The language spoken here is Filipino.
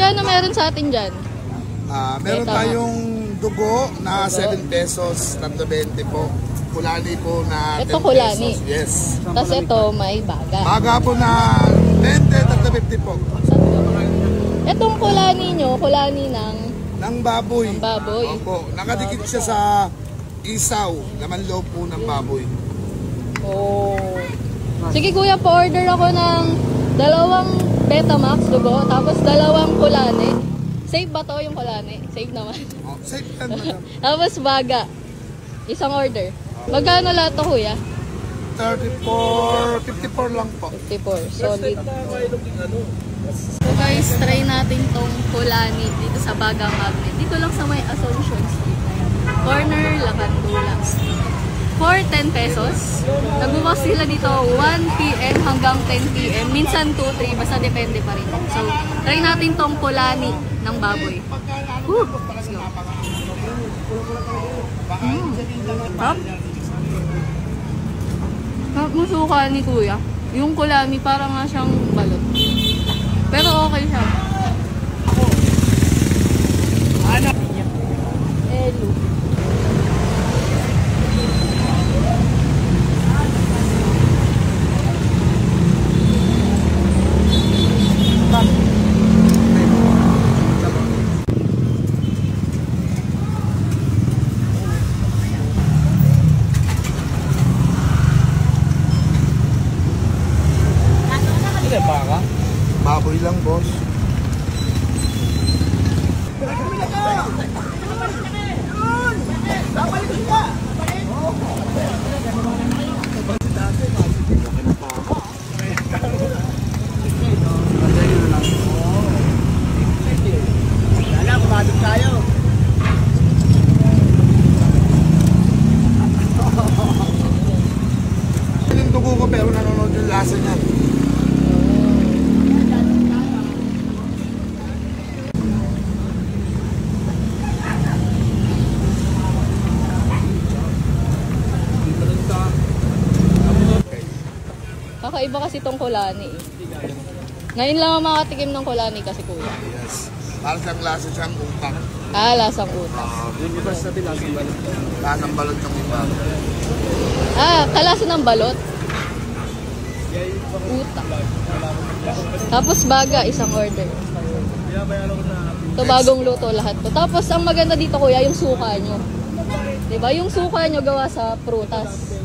Magkano meron sa atin dyan? Meron tayong dugo na 7 pesos, 3.20 po. Kulani po na 10 ito kulani. pesos. Yes. Tapos ito may baga. Baga po na 20, 3.50 po. Itong kulani nyo, kulani ng baboy. Ng baboy. Opo. Nakadikit siya sa isaw, laman loob po ng baboy. Oh. Sige kuya, pa-order ako ng 2 Betamax dugo, tapos 2 kulani. Save ba to yung kulani? Save naman. Oh, save yan, madam. Tapos baga. Isang order. Magkano lahat to kuya? 34, 54 lang po. 54. Solid. So guys, try natin tong kulani dito sa Bagang Magnet. Dito lang sa may Assumption Street. Corner, Lacandula Street. For 10 pesos. Nagbukas sila dito 1 p.m. hanggang 10 p.m. Minsan 2, 3. Basta depende pa rin. So, try natin tong kulani ng baboy. Let's go. Musuka ni kuya. Yung kulani parang nga siyang balot. Pero okay siya. Elo. Baboy lang, boss. Yung dugo ko pero nanonood yung lasa niya. Kakaiba kasi itong kulani eh. Ngayon lang ang makatikim ng kulani kasi kuya. Yes. Para siyang lasa siyang utak. Lasang utak. Lasang balot ng utak. Kalasa ng balot. Utak. Tapos baga, isang order. Ito bagong luto lahat to. Tapos ang maganda dito kuya, yung suka nyo. Diba? Yung suka nyo gawa sa prutas.